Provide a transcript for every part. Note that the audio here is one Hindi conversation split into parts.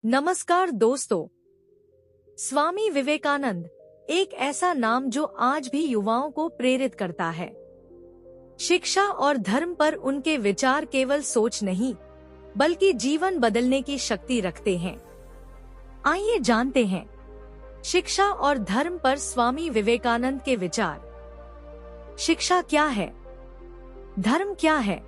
नमस्कार दोस्तों। स्वामी विवेकानंद एक ऐसा नाम जो आज भी युवाओं को प्रेरित करता है। शिक्षा और धर्म पर उनके विचार केवल सोच नहीं बल्कि जीवन बदलने की शक्ति रखते हैं। आइए जानते हैं शिक्षा और धर्म पर स्वामी विवेकानंद के विचार। शिक्षा क्या है? धर्म क्या है?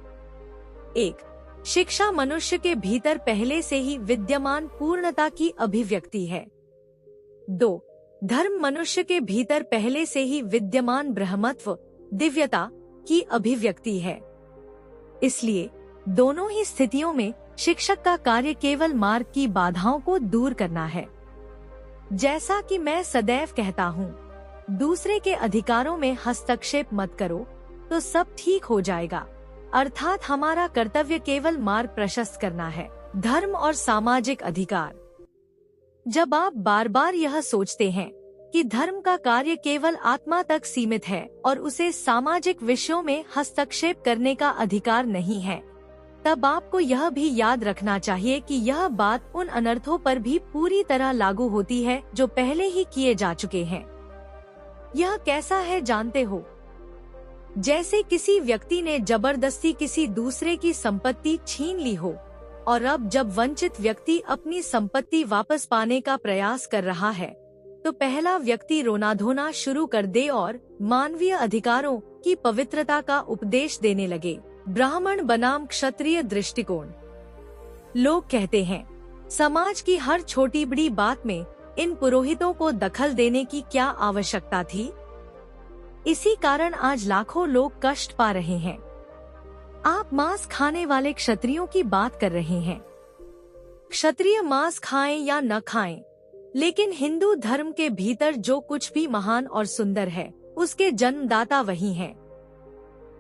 1. शिक्षा मनुष्य के भीतर पहले से ही विद्यमान पूर्णता की अभिव्यक्ति है। 2. धर्म मनुष्य के भीतर पहले से ही विद्यमान ब्रह्मत्व, दिव्यता की अभिव्यक्ति है। इसलिए दोनों ही स्थितियों में शिक्षक का कार्य केवल मार्ग की बाधाओं को दूर करना है। जैसा कि मैं सदैव कहता हूँ, दूसरे के अधिकारों में हस्तक्षेप मत करो तो सब ठीक हो जाएगा। अर्थात हमारा कर्तव्य केवल मार्ग प्रशस्त करना है। धर्म और सामाजिक अधिकार। जब आप बार बार यह सोचते हैं कि धर्म का कार्य केवल आत्मा तक सीमित है और उसे सामाजिक विषयों में हस्तक्षेप करने का अधिकार नहीं है, तब आपको यह भी याद रखना चाहिए कि यह बात उन अनर्थों पर भी पूरी तरह लागू होती है जो पहले ही किए जा चुके हैं। यह कैसा है जानते हो? जैसे किसी व्यक्ति ने जबरदस्ती किसी दूसरे की संपत्ति छीन ली हो और अब जब वंचित व्यक्ति अपनी संपत्ति वापस पाने का प्रयास कर रहा है तो पहला व्यक्ति रोना धोना शुरू कर दे और मानवीय अधिकारों की पवित्रता का उपदेश देने लगे। ब्राह्मण बनाम क्षत्रिय दृष्टिकोण। लोग कहते हैं, समाज की हर छोटी बड़ी बात में इन पुरोहितों को दखल देने की क्या आवश्यकता थी? इसी कारण आज लाखों लोग कष्ट पा रहे हैं। आप मांस खाने वाले क्षत्रियों की बात कर रहे हैं। क्षत्रिय मांस खाएं या न खाएं, लेकिन हिंदू धर्म के भीतर जो कुछ भी महान और सुंदर है उसके जन्मदाता वही हैं।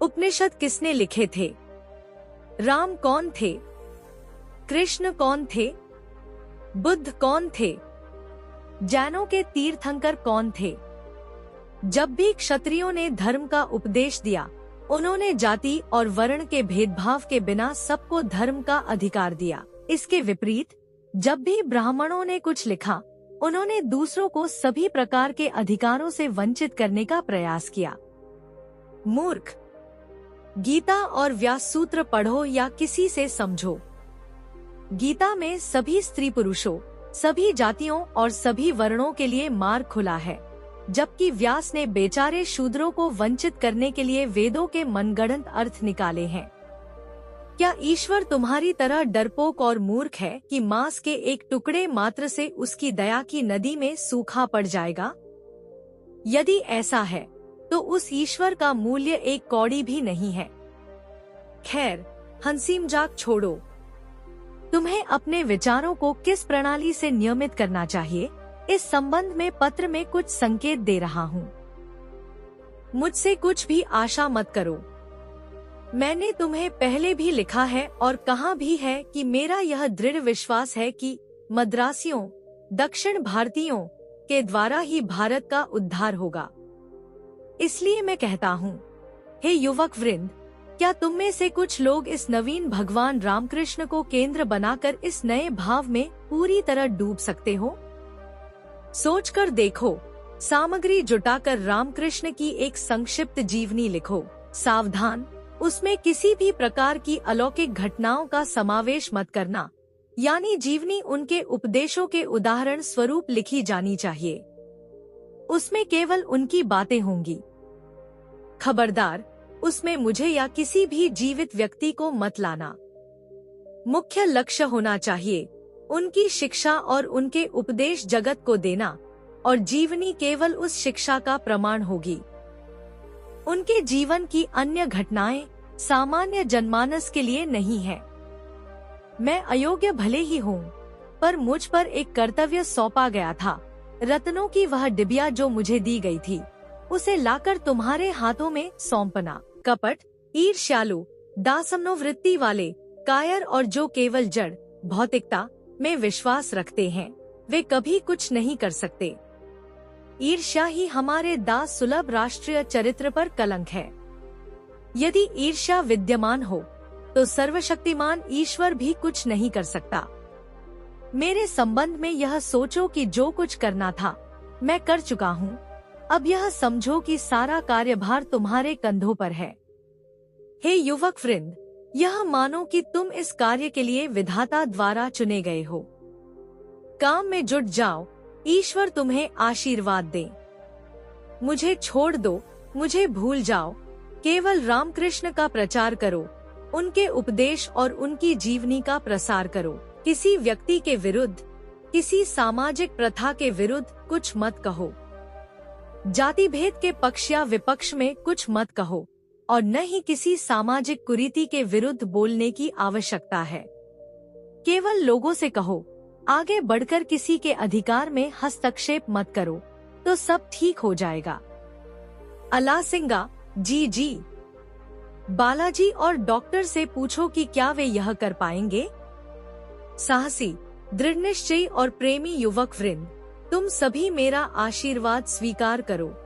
उपनिषद किसने लिखे थे? राम कौन थे? कृष्ण कौन थे? बुद्ध कौन थे? जैनों के तीर्थंकर कौन थे? जब भी क्षत्रियों ने धर्म का उपदेश दिया, उन्होंने जाति और वर्ण के भेदभाव के बिना सबको धर्म का अधिकार दिया। इसके विपरीत जब भी ब्राह्मणों ने कुछ लिखा, उन्होंने दूसरों को सभी प्रकार के अधिकारों से वंचित करने का प्रयास किया। मूर्ख। गीता और व्यास सूत्र पढ़ो या किसी से समझो। गीता में सभी स्त्री पुरुषों, सभी जातियों और सभी वर्णों के लिए मार्ग खुला है, जबकि व्यास ने बेचारे शूद्रों को वंचित करने के लिए वेदों के मनगढ़ंत अर्थ निकाले हैं। क्या ईश्वर तुम्हारी तरह डरपोक और मूर्ख है कि मांस के एक टुकड़े मात्र से उसकी दया की नदी में सूखा पड़ जाएगा? यदि ऐसा है तो उस ईश्वर का मूल्य एक कौड़ी भी नहीं है। खैर, हंसी मजाक छोड़ो। तुम्हें अपने विचारों को किस प्रणाली से नियमित करना चाहिए, इस संबंध में पत्र में कुछ संकेत दे रहा हूँ। मुझसे कुछ भी आशा मत करो। मैंने तुम्हें पहले भी लिखा है और कहा भी है कि मेरा यह दृढ़ विश्वास है कि मद्रासियों, दक्षिण भारतीयों के द्वारा ही भारत का उद्धार होगा। इसलिए मैं कहता हूँ, हे युवक वृंद, क्या तुम में से कुछ लोग इस नवीन भगवान रामकृष्ण को केंद्र बनाकर इस नए भाव में पूरी तरह डूब सकते हो? सोचकर देखो। सामग्री जुटाकर रामकृष्ण की एक संक्षिप्त जीवनी लिखो। सावधान, उसमें किसी भी प्रकार की अलौकिक घटनाओं का समावेश मत करना, यानी जीवनी उनके उपदेशों के उदाहरण स्वरूप लिखी जानी चाहिए। उसमें केवल उनकी बातें होंगी। खबरदार, उसमें मुझे या किसी भी जीवित व्यक्ति को मत लाना। मुख्य लक्ष्य होना चाहिए उनकी शिक्षा और उनके उपदेश जगत को देना, और जीवनी केवल उस शिक्षा का प्रमाण होगी। उनके जीवन की अन्य घटनाएं सामान्य जनमानस के लिए नहीं है। मैं अयोग्य भले ही हूँ, पर मुझ पर एक कर्तव्य सौंपा गया था। रत्नों की वह डिबिया जो मुझे दी गई थी, उसे लाकर तुम्हारे हाथों में सौंपना। कपट, ईर्ष्यालु, दासमनोवृत्ति वाले, कायर और जो केवल जड़ भौतिकता में विश्वास रखते हैं, वे कभी कुछ नहीं कर सकते। ईर्ष्या ही हमारे दास सुलभ राष्ट्रीय चरित्र पर कलंक है। यदि ईर्ष्या विद्यमान हो तो सर्वशक्तिमान ईश्वर भी कुछ नहीं कर सकता। मेरे संबंध में यह सोचो कि जो कुछ करना था मैं कर चुका हूँ। अब यह समझो कि सारा कार्यभार तुम्हारे कंधों पर है। हे युवक वृंद, यह मानो कि तुम इस कार्य के लिए विधाता द्वारा चुने गए हो। काम में जुट जाओ, ईश्वर तुम्हें आशीर्वाद दे। मुझे छोड़ दो, मुझे भूल जाओ, केवल रामकृष्ण का प्रचार करो, उनके उपदेश और उनकी जीवनी का प्रसार करो। किसी व्यक्ति के विरुद्ध, किसी सामाजिक प्रथा के विरुद्ध कुछ मत कहो। जाति भेद के पक्ष या विपक्ष में कुछ मत कहो और न ही किसी सामाजिक कुरीति के विरुद्ध बोलने की आवश्यकता है। केवल लोगों से कहो, आगे बढ़कर किसी के अधिकार में हस्तक्षेप मत करो, तो सब ठीक हो जाएगा। अलासिंगा जी। बालाजी और डॉक्टर से पूछो कि क्या वे यह कर पाएंगे। साहसी, दृढ़निश्चयी और प्रेमी युवक वृंद, तुम सभी मेरा आशीर्वाद स्वीकार करो।